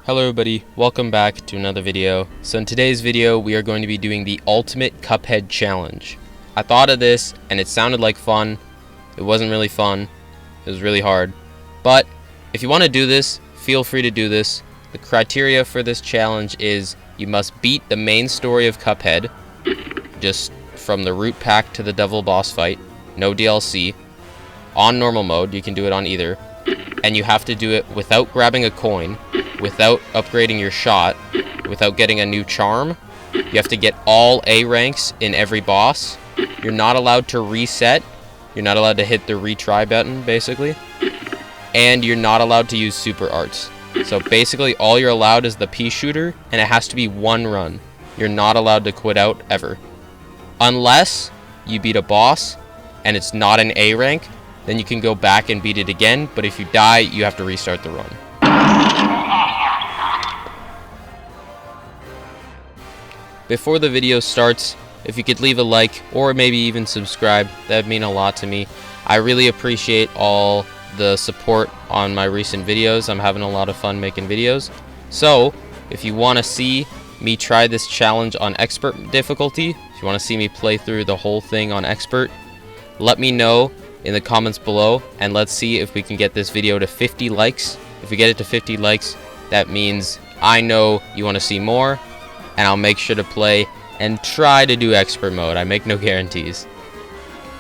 Hello everybody, welcome back to another video. So in today's video we are going to be doing the ultimate Cuphead challenge. I thought of this and it sounded like fun. It wasn't really fun. It was really hard. But if you want to do this, feel free to do this. The criteria for this challenge is you must beat the main story of Cuphead, just from the root pack to the devil boss fight, no DLC, on normal mode. You can do it on either. And you have to do it without grabbing a coin, without upgrading your shot, without getting a new charm. You have to get all A ranks in every boss. You're not allowed to reset. You're not allowed to hit the retry button, basically. And you're not allowed to use super arts. So basically all you're allowed is the Peashooter, and it has to be one run. You're not allowed to quit out ever. Unless you beat a boss and it's not an A rank, then you can go back and beat it again, but if you die, you have to restart the run. Before the video starts, if you could leave a like or maybe even subscribe, that would mean a lot to me. I really appreciate all the support on my recent videos. I'm having a lot of fun making videos. So, if you want to see me try this challenge on expert difficulty, if you want to see me play through the whole thing on expert, let me know in the comments below, and let's see if we can get this video to 50 likes. If we get it to 50 likes, that means I know you want to see more, and I'll make sure to play and try to do expert mode. I make no guarantees.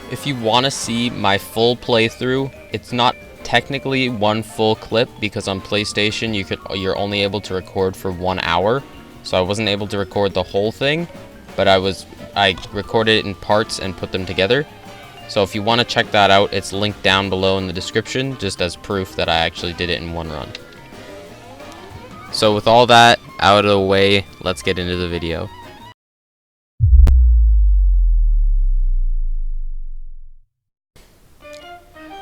If you want to see my full playthrough, it's not technically one full clip because on PlayStation you're only able to record for 1 hour. So I wasn't able to record the whole thing, but I recorded it in parts and put them together. So if you want to check that out, it's linked down below in the description, just as proof that I actually did it in one run. So with all that out of the way, let's get into the video.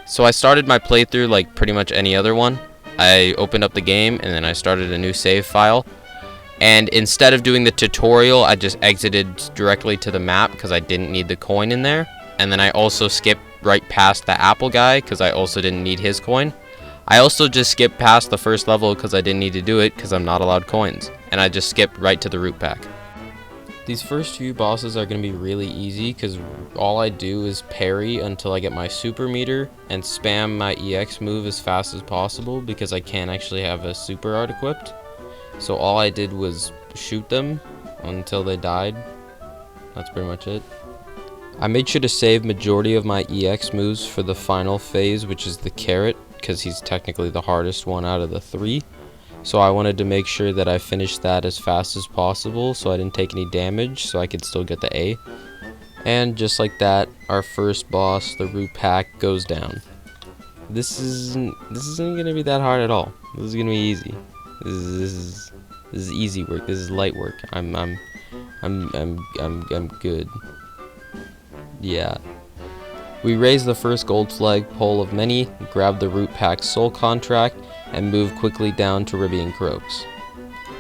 So I started my playthrough like pretty much any other one. I opened up the game and then I started a new save file. And instead of doing the tutorial, I just exited directly to the map because I didn't need the coin in there. And then I also skipped right past the apple guy because I also didn't need his coin. I also just skipped past the first level because I didn't need to do it because I'm not allowed coins. And I just skipped right to the root pack. These first few bosses are going to be really easy because all I do is parry until I get my super meter and spam my EX move as fast as possible because I can't actually have a super art equipped. So all I did was shoot them until they died. That's pretty much it. I made sure to save majority of my EX moves for the final phase, which is the carrot, because he's technically the hardest one out of the 3. So I wanted to make sure that I finished that as fast as possible so I didn't take any damage so I could still get the A. And just like that, our first boss, the root pack, goes down. This isn't gonna be that hard at all. This is gonna be easy. This is easy work. This is light work. I'm good. Yeah. We raise the first gold flagpole of many, grab the root pack's soul contract, and move quickly down to Ribian Croaks.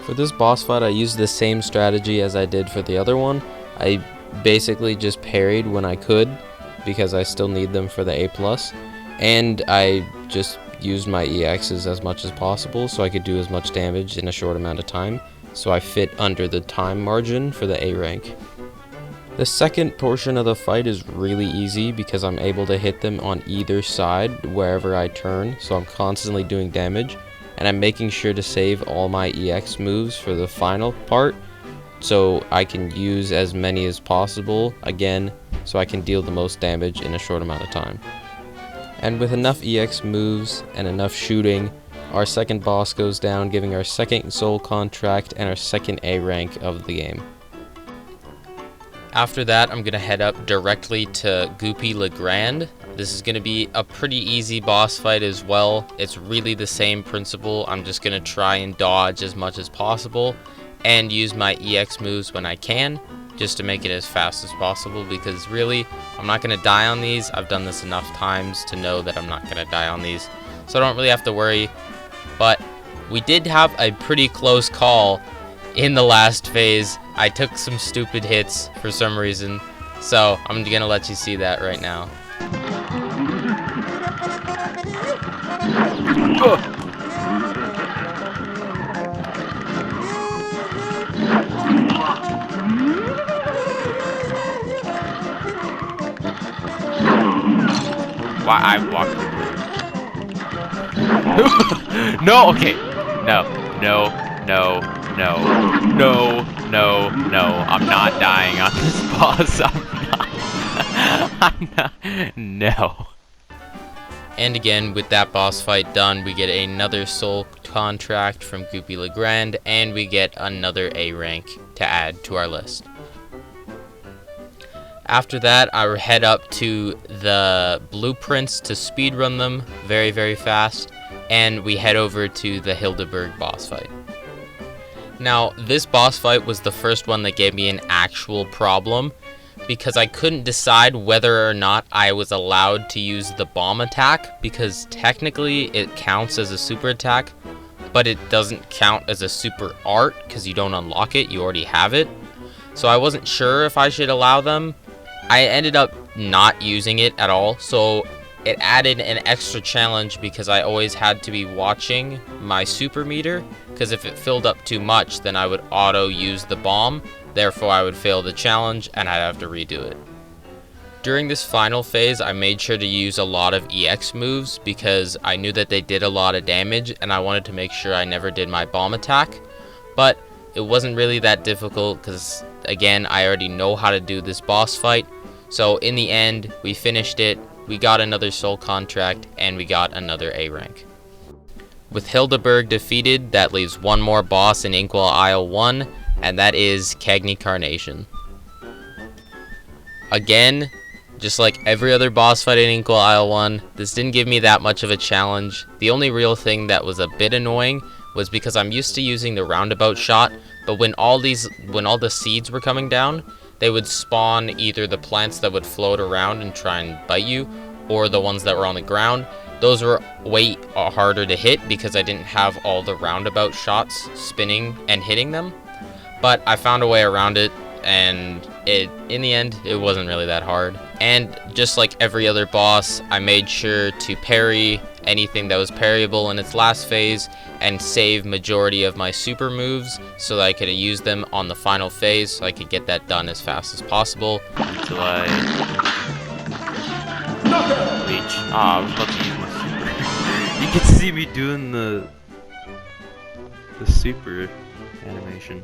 For this boss fight, I used the same strategy as I did for the other one. I basically just parried when I could, because I still need them for the A+, and I just used my EXs as much as possible so I could do as much damage in a short amount of time, so I fit under the time margin for the A rank. The second portion of the fight is really easy because I'm able to hit them on either side wherever I turn, so I'm constantly doing damage, and I'm making sure to save all my EX moves for the final part so I can use as many as possible again so I can deal the most damage in a short amount of time. And with enough EX moves and enough shooting, our second boss goes down, giving our second soul contract and our second A rank of the game. After that, I'm going to head up directly to Goopy Legrand. This is going to be a pretty easy boss fight as well. It's really the same principle. I'm just going to try and dodge as much as possible and use my EX moves when I can, just to make it as fast as possible, because really, I'm not going to die on these. I've done this enough times to know that I'm not going to die on these, so I don't really have to worry. But we did have a pretty close call in the last phase. I took some stupid hits for some reason, so I'm gonna let you see that right now. Why I walked through? No, okay. No. I'm not dying on this boss. I'm not. No. And again, with that boss fight done, we get another soul contract from Goopy Legrand, and we get another A rank to add to our list. After that, I head up to the blueprints to speedrun them very, very fast, and we head over to the Hildeberg boss fight. Now, this boss fight was the first one that gave me an actual problem, because I couldn't decide whether or not I was allowed to use the bomb attack, because technically it counts as a super attack, but it doesn't count as a super art because you don't unlock it, you already have it. So I wasn't sure if I should allow them. I ended up not using it at all, so it added an extra challenge because I always had to be watching my super meter, because if it filled up too much, then I would auto use the bomb. Therefore, I would fail the challenge and I'd have to redo it. During this final phase, I made sure to use a lot of EX moves because I knew that they did a lot of damage and I wanted to make sure I never did my bomb attack. But it wasn't really that difficult because, again, I already know how to do this boss fight. So in the end, we finished it, we got another soul contract, and we got another A rank. With Hildeberg defeated, that leaves one more boss in Inkwell Isle One, and that is Cagney Carnation. Again, just like every other boss fight in Inkwell Isle 1, this didn't give me that much of a challenge. The only real thing that was a bit annoying was because I'm used to using the roundabout shot, but when all the seeds were coming down, they would spawn either the plants that would float around and try and bite you, or the ones that were on the ground. Those were way harder to hit because I didn't have all the roundabout shots spinning and hitting them. But I found a way around it, and in the end, it wasn't really that hard. And just like every other boss, I made sure to parry anything that was parryable in its last phase and save majority of my super moves so that I could use them on the final phase so I could get that done as fast as possible. Until I reach. I was about to use my super. You can see me doing the super animation.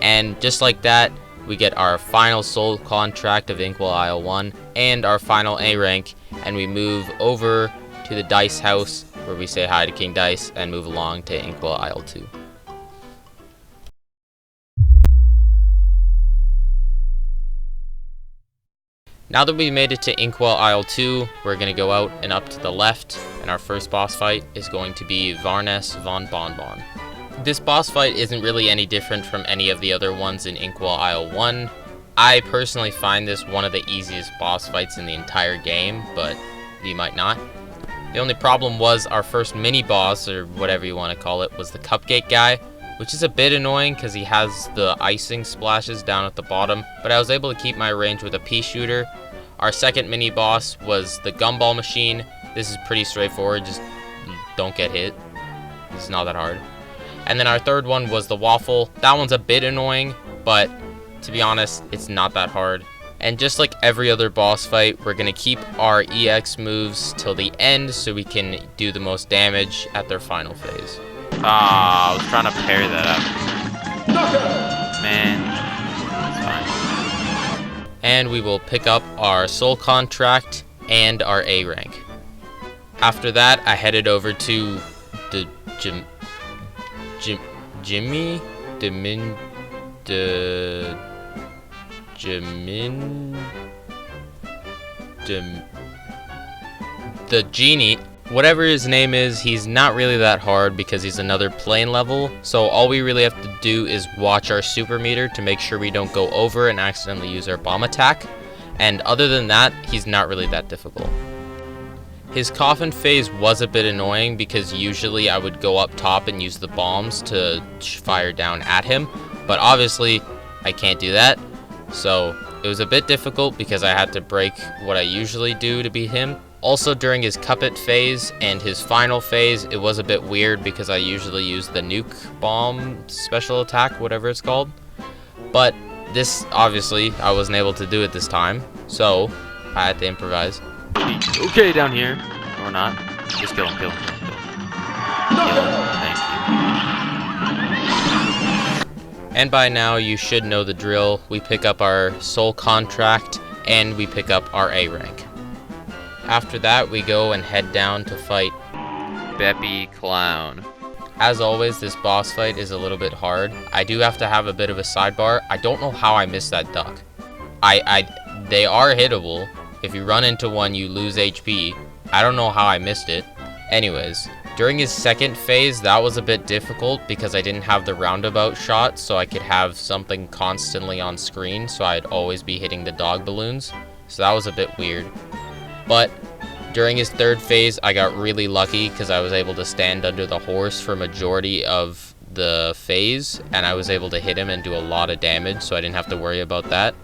And just like that, we get our final soul contract of Inkwell Isle 1 and our final A rank, and we move over to the Dice House where we say hi to King Dice and move along to Inkwell Isle 2. Now that we've made it to Inkwell Isle 2, we're going to go out and up to the left, and our first boss fight is going to be Varnes von Bonbon. This boss fight isn't really any different from any of the other ones in Inkwell Isle 1. I personally find this one of the easiest boss fights in the entire game, but you might not. The only problem was our first mini-boss, or whatever you want to call it, was the Cupcake guy, which is a bit annoying because he has the icing splashes down at the bottom, but I was able to keep my range with a Peashooter. Our second mini-boss was the Gumball Machine. This is pretty straightforward, just don't get hit. It's not that hard. And then our third one was the Waffle. That one's a bit annoying, but to be honest, it's not that hard. And just like every other boss fight, we're going to keep our EX moves till the end so we can do the most damage at their final phase. I was trying to parry that up. Man, it's fine. And we will pick up our soul contract and our A rank. After that, I headed over to the the genie, whatever his name is. He's not really that hard because he's another plane level, so all we really have to do is watch our super meter to make sure we don't go over and accidentally use our bomb attack, and other than that, he's not really that difficult. His coffin phase was a bit annoying because usually I would go up top and use the bombs to fire down at him, but obviously I can't do that, so it was a bit difficult because I had to break what I usually do to beat him. Also, during his Cuphead phase and his final phase, it was a bit weird because I usually use the nuke bomb special attack, whatever it's called, but this, obviously, I wasn't able to do it this time, so I had to improvise. Okay, down here. Or not. Just kill him, kill him, kill him, kill him. Kill him. Thank you. And by now you should know the drill. We pick up our soul contract and we pick up our A rank. After that we go and head down to fight Beppy Clown. As always, this boss fight is a little bit hard. I do have to have a bit of a sidebar. I don't know how I missed that duck. They are hittable. If you run into one, you lose HP. I don't know how I missed it. Anyways, during his second phase, that was a bit difficult because I didn't have the roundabout shot, so I could have something constantly on screen, so I'd always be hitting the dog balloons. So that was a bit weird. But during his third phase, I got really lucky because I was able to stand under the horse for majority of the phase, and I was able to hit him and do a lot of damage, so I didn't have to worry about that.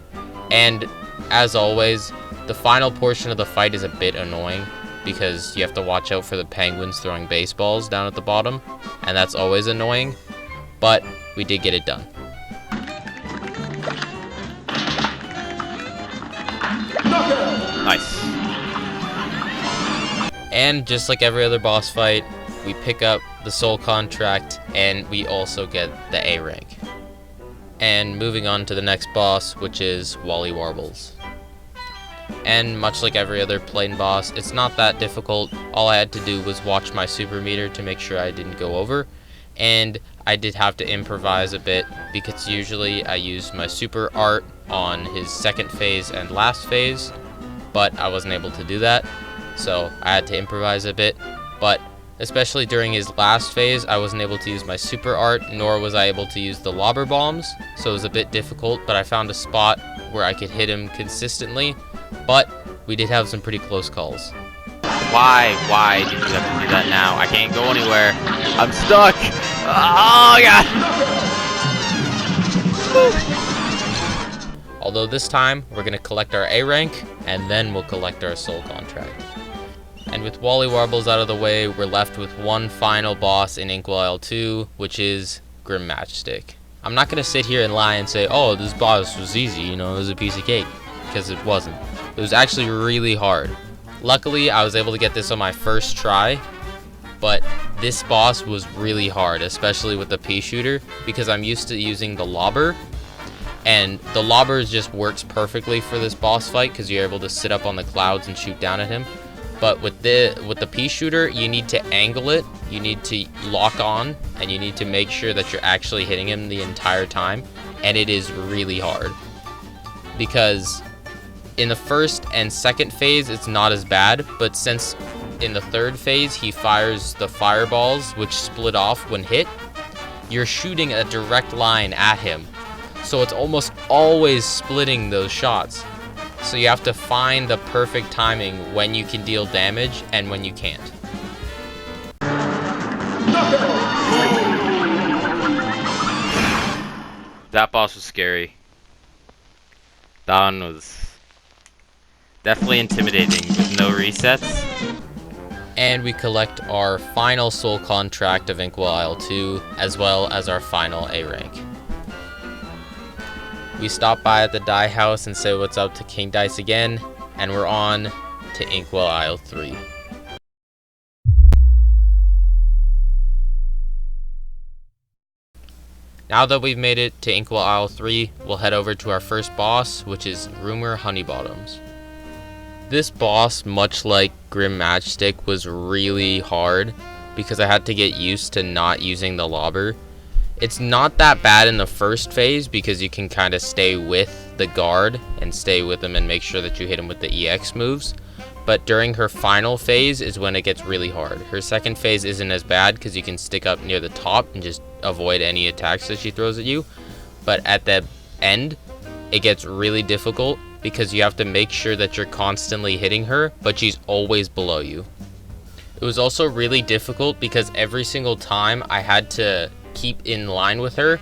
And as always, the final portion of the fight is a bit annoying because you have to watch out for the penguins throwing baseballs down at the bottom, and that's always annoying, but we did get it done. Nice. And just like every other boss fight, we pick up the soul contract and we also get the A rank. And moving on to the next boss, which is Wally Warbles. And much like every other plain boss, it's not that difficult. All I had to do was watch my super meter to make sure I didn't go over. And I did have to improvise a bit because usually I use my super art on his second phase and last phase, but I wasn't able to do that. So I had to improvise a bit, but especially during his last phase, I wasn't able to use my super art, nor was I able to use the lobber bombs, so it was a bit difficult, but I found a spot where I could hit him consistently, but we did have some pretty close calls. Why did you have to do that now? I can't go anywhere. I'm stuck. Oh, God. Although this time, we're going to collect our A rank, and then we'll collect our soul contract. And with Wally Warbles out of the way, we're left with one final boss in Inkwell Isle 2, which is Grim Matchstick. I'm not going to sit here and lie and say, oh, this boss was easy, you know, it was a piece of cake, because it wasn't. It was actually really hard. Luckily, I was able to get this on my first try, but this boss was really hard, especially with the Peashooter, because I'm used to using the lobber, and the lobber just works perfectly for this boss fight because you're able to sit up on the clouds and shoot down at him. But with the Peashooter, you need to angle it, you need to lock on, and you need to make sure that you're actually hitting him the entire time, and it is really hard. Because in the first and second phase, it's not as bad, but since in the third phase, he fires the fireballs, which split off when hit, you're shooting a direct line at him. So it's almost always splitting those shots. So you have to find the perfect timing when you can deal damage and when you can't. That boss was scary. That one was definitely intimidating with no resets. And we collect our final soul contract of Inkwell Isle 2, as well as our final A rank. We stop by at the die house and say what's up to King Dice again, and we're on to Inkwell Isle 3. Now that we've made it to Inkwell Isle 3, we'll head over to our first boss, which is Rumor Honeybottoms. This boss, much like Grim Matchstick, was really hard because I had to get used to not using the lobber. It's not that bad in the first phase because you can kind of stay with the guard and stay with him and make sure that you hit him with the EX moves. But during her final phase is when it gets really hard. Her second phase isn't as bad because you can stick up near the top and just avoid any attacks that she throws at you. But at the end, it gets really difficult because you have to make sure that you're constantly hitting her, but she's always below you. It was also really difficult because every single time I had to keep in line with her.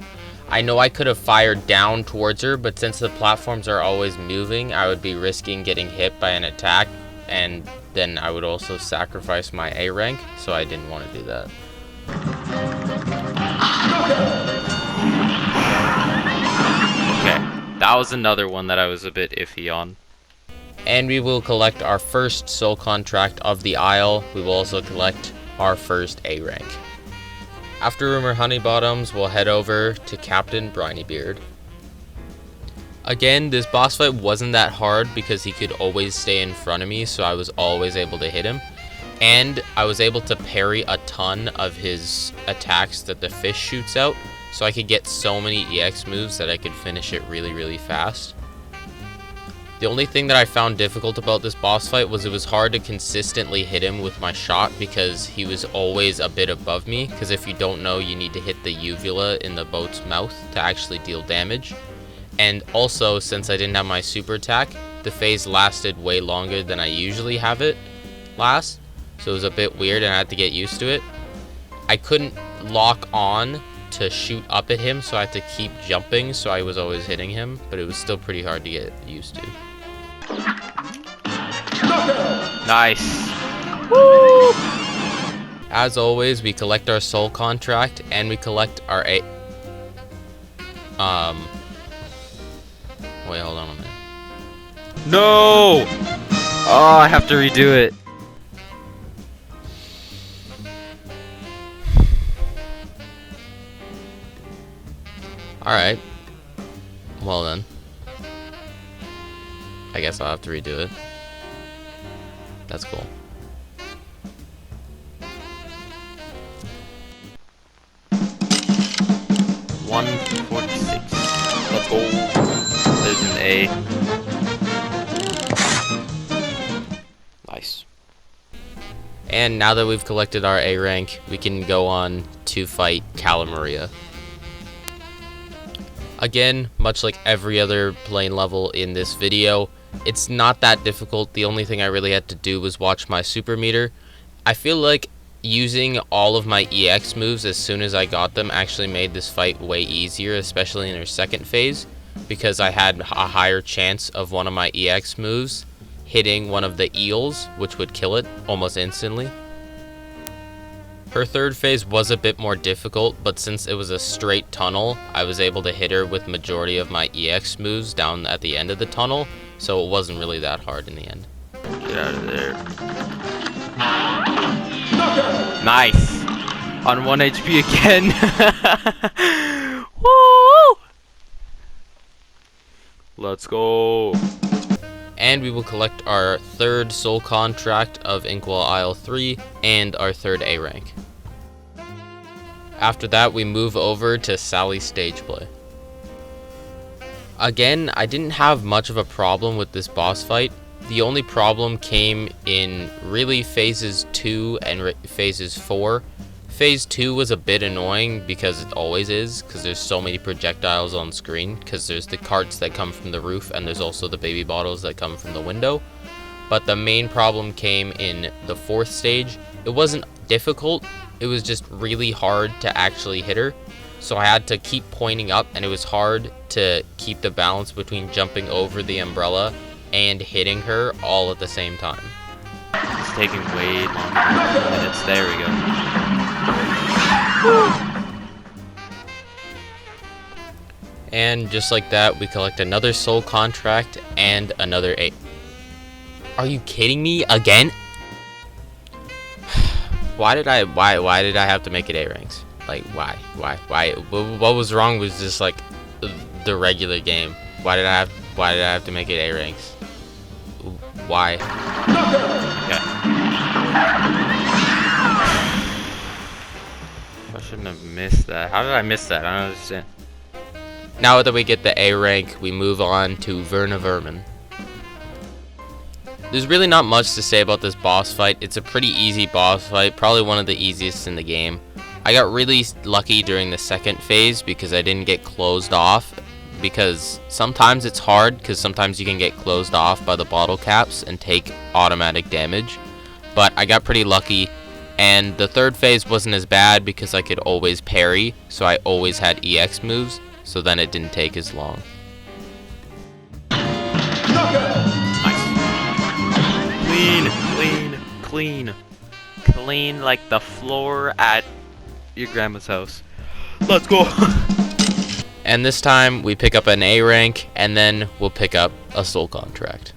I know I could have fired down towards her, but since the platforms are always moving, I would be risking getting hit by an attack, and then I would also sacrifice my A rank, so I didn't want to do that. Okay, that was another one that I was a bit iffy on. And we will collect our first soul contract of the Isle. We will also collect our first A rank. After Rumor Honeybottoms, we'll head over to Captain Brinybeard. Again, this boss fight wasn't that hard because he could always stay in front of me, so I was always able to hit him. And I was able to parry a ton of his attacks that the fish shoots out, so I could get so many EX moves that I could finish it really, really fast. The only thing that I found difficult about this boss fight was it was hard to consistently hit him with my shot because he was always a bit above me, because if you don't know, you need to hit the uvula in the boat's mouth to actually deal damage. And also, since I didn't have my super attack, the phase lasted way longer than I usually have it last, so it was a bit weird and I had to get used to it. I couldn't lock on to shoot up at him, so I had to keep jumping, so I was always hitting him, but it was still pretty hard to get used to. Nice. Woo! As always, we collect our soul contract and we collect our wait, hold on a minute. No! Oh, I have to redo it. Alright. Well then. I guess I'll have to redo it. That's cool. $146. Let's go. There's an A. Nice. And now that we've collected our A rank, we can go on to fight Calamaria. Again, much like every other plane level in this video, it's not that difficult. The only thing I really had to do was watch my super meter. I feel like using all of my EX moves as soon as I got them actually made this fight way easier, especially in her second phase, because I had a higher chance of one of my EX moves hitting one of the eels, which would kill it almost instantly. Her third phase was a bit more difficult, but since it was a straight tunnel, I was able to hit her with majority of my EX moves down at the end of the tunnel, so it wasn't really that hard in the end. Get out of there. Nice. On 1 HP again. Woo! Let's go. And we will collect our third soul contract of Inkwell Isle 3 and our third A rank. After that, we move over to Sally's stage play. Again, I didn't have much of a problem with this boss fight. The only problem came in really phases 2 and phases 4. Phase 2 was a bit annoying because it always is, because there's so many projectiles on screen, because there's the carts that come from the roof and there's also the baby bottles that come from the window. But the main problem came in the fourth stage. It wasn't difficult, it was just really hard to actually hit her. So I had to keep pointing up, and it was hard to keep the balance between jumping over the umbrella and hitting her all at the same time. It's taking way longer than 2 minutes. There we go. And just like that, we collect another soul contract and another A. Are you kidding me again? Why did I have to make it A ranks? Like, why? What was wrong with just like the regular game? Why did I have to make it A ranks? Why? Okay. I shouldn't have missed that. How did I miss that? I don't understand. Now that we get the A rank, we move on to Verna Vermin. There's really not much to say about this boss fight. It's a pretty easy boss fight, probably one of the easiest in the game. I got really lucky during the second phase because I didn't get closed off, because sometimes it's hard because sometimes you can get closed off by the bottle caps and take automatic damage. But I got pretty lucky, and the third phase wasn't as bad because I could always parry, so I always had EX moves, so then it didn't take as long. Clean. Clean like the floor at your grandma's house. Let's go. And this time we pick up an A rank, and then we'll pick up a soul contract.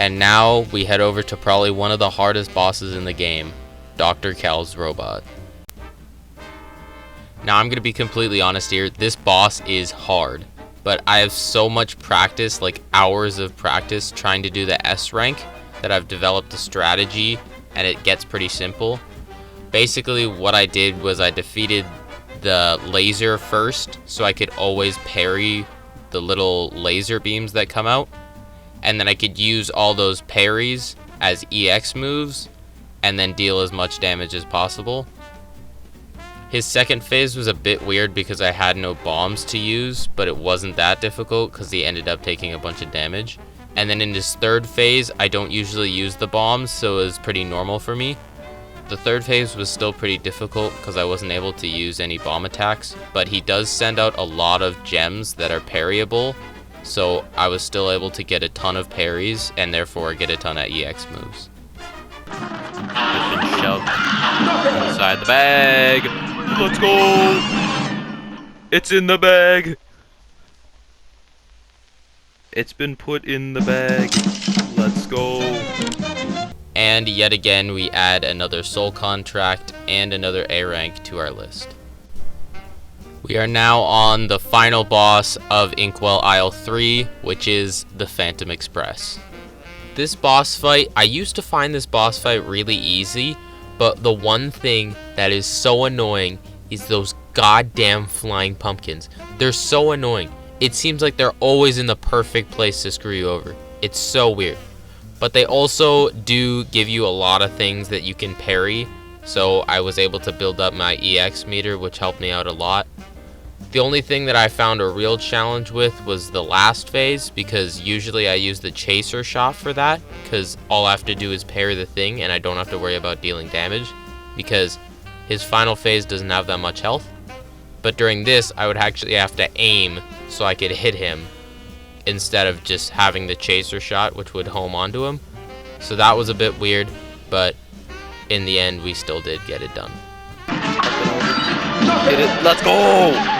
And now we head over to probably one of the hardest bosses in the game, Dr. Cal's robot. Now I'm gonna be completely honest here, this boss is hard, but I have so much practice, like hours of practice trying to do the S rank, that I've developed a strategy and it gets pretty simple. Basically what I did was I defeated the laser first so I could always parry the little laser beams that come out, and then I could use all those parries as EX moves and then deal as much damage as possible. His second phase was a bit weird because I had no bombs to use, but it wasn't that difficult because he ended up taking a bunch of damage. And then in his third phase, I don't usually use the bombs, so it was pretty normal for me. The third phase was still pretty difficult because I wasn't able to use any bomb attacks, but he does send out a lot of gems that are parryable, so I was still able to get a ton of parries and therefore get a ton of EX moves. I've been shoved inside the bag. Let's go! It's in the bag! It's been put in the bag. Let's go! And yet again, we add another soul contract and another A rank to our list. We are now on the final boss of Inkwell Isle 3, which is the Phantom Express. This boss fight, I used to find this boss fight really easy, but the one thing that is so annoying is those goddamn flying pumpkins. They're so annoying. It seems like they're always in the perfect place to screw you over. It's so weird. But they also do give you a lot of things that you can parry, so I was able to build up my EX meter, which helped me out a lot. The only thing that I found a real challenge with was the last phase, because usually I use the chaser shot for that, because all I have to do is parry the thing and I don't have to worry about dealing damage, because his final phase doesn't have that much health. But during this, I would actually have to aim so I could hit him instead of just having the chaser shot, which would home onto him. So that was a bit weird, but in the end, we still did get it done. Get it. Let's go!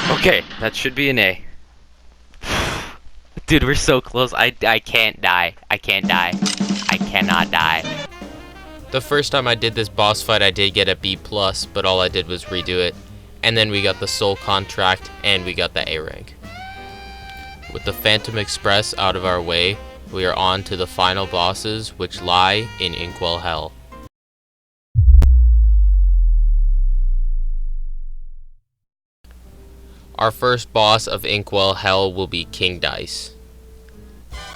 Okay, that should be an A. Dude, we're so close. I can't die. I can't die. I cannot die. The first time I did this boss fight, I did get a B+, but all I did was redo it. And then we got the soul contract, and we got the A rank. With the Phantom Express out of our way, we are on to the final bosses, which lie in Inkwell Hell. Our first boss of Inkwell Hell will be King Dice.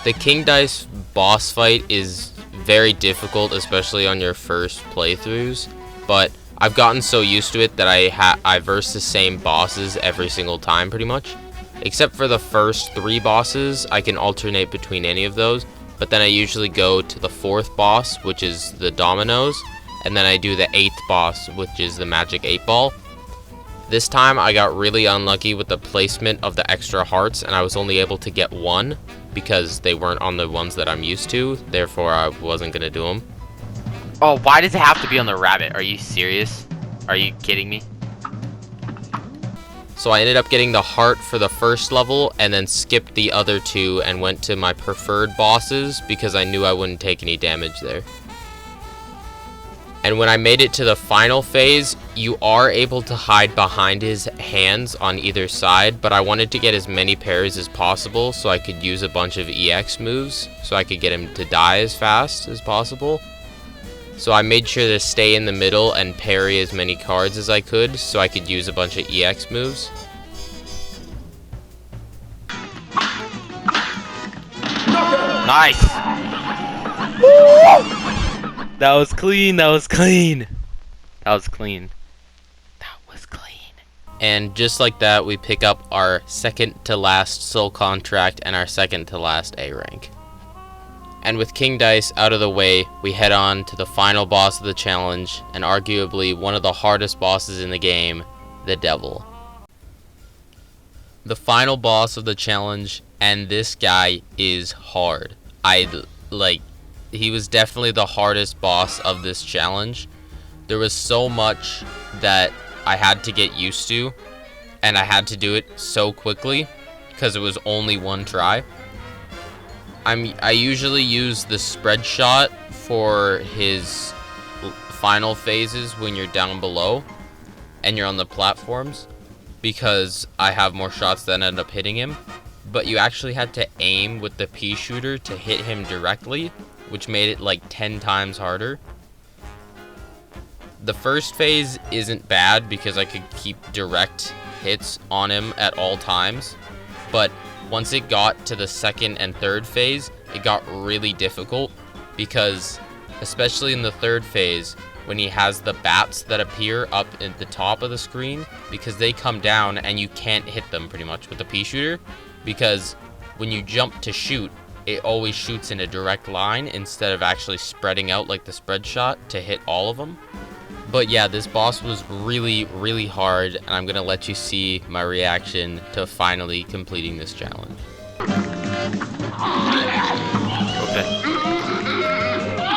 The King Dice boss fight is very difficult, especially on your first playthroughs, but I've gotten so used to it that I verse the same bosses every single time pretty much. Except for the first 3 bosses, I can alternate between any of those, but then I usually go to the 4th boss, which is the dominoes, and then I do the 8th boss, which is the magic 8-ball. This time I got really unlucky with the placement of the extra hearts, and I was only able to get 1 because they weren't on the ones that I'm used to, therefore I wasn't gonna do them. Oh, why does it have to be on the rabbit? Are you serious? Are you kidding me? So I ended up getting the heart for the first level and then skipped the other 2 and went to my preferred bosses because I knew I wouldn't take any damage there. And when I made it to the final phase, you are able to hide behind his hands on either side, but I wanted to get as many parries as possible so I could use a bunch of EX moves so I could get him to die as fast as possible. So I made sure to stay in the middle and parry as many cards as I could so I could use a bunch of EX moves. Nice! Woo! That was clean, that was clean. That was clean. That was clean. And just like that, we pick up our second to last soul contract and our second to last A rank. And with King Dice out of the way, we head on to the final boss of the challenge, and arguably one of the hardest bosses in the game, the Devil. The final boss of the challenge, and this guy is hard. He was definitely the hardest boss of this challenge. There was so much that I had to get used to, and I had to do it so quickly because it was only 1 try. I usually use the spread shot for his final phases when you're down below and you're on the platforms, because I have more shots that end up hitting him. But you actually had to aim with the Peashooter to hit him directly, which made it like 10 times harder. The first phase isn't bad because I could keep direct hits on him at all times, but once it got to the second and third phase, it got really difficult, because especially in the third phase, when he has the bats that appear up at the top of the screen, because they come down and you can't hit them pretty much with the Peashooter, because when you jump to shoot, it always shoots in a direct line instead of actually spreading out like the spread shot to hit all of them. But yeah, this boss was really, really hard, and I'm gonna let you see my reaction to finally completing this challenge. Okay.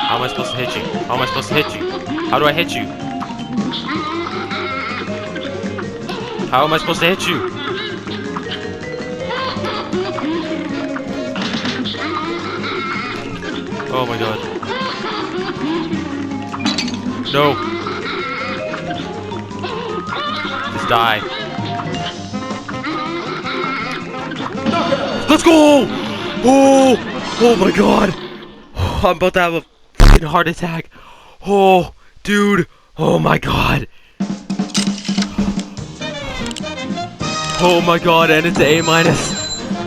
How am I supposed to hit you? How am I supposed to hit you? How do I hit you? How am I supposed to hit you? Oh my god. No. Just die. Let's go! Oh my god. I'm about to have a fucking heart attack. Oh, dude. Oh my god. Oh my god, and it's A-.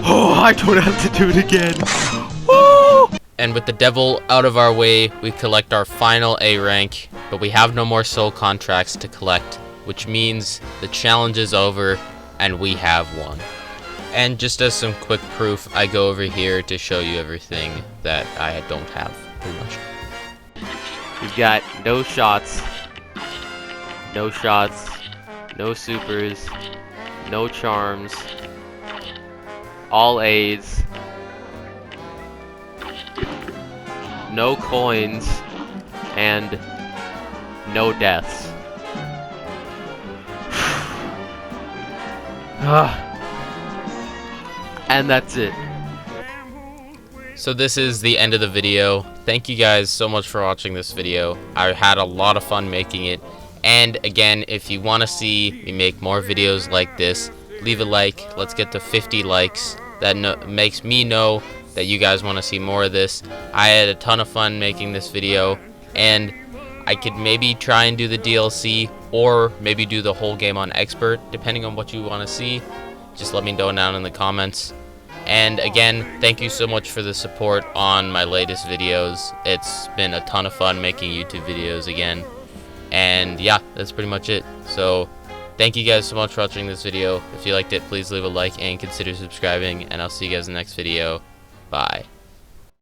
Oh, I don't have to do it again. Woo! And with the devil out of our way, we collect our final A rank, but we have no more soul contracts to collect, which means the challenge is over and we have won. And just as some quick proof, I go over here to show you everything that I don't have, pretty much. We've got no shots, no supers, no charms, all A's, no coins, and no deaths. And that's it. So this is the end of the video. Thank you guys so much for watching this video. I had a lot of fun making it. And again, if you want to see me make more videos like this, leave a like. Let's get to 50 likes. That makes me know that you guys want to see more of this. I had a ton of fun making this video, and I could maybe try and do the DLC, or maybe do the whole game on expert, depending on what you want to see. Just let me know down in the comments. And again, thank you so much for the support on my latest videos. It's been a ton of fun making YouTube videos again. And yeah, that's pretty much it. So thank you guys so much for watching this video. If you liked it, please leave a like and consider subscribing, and I'll see you guys in the next video. Bye.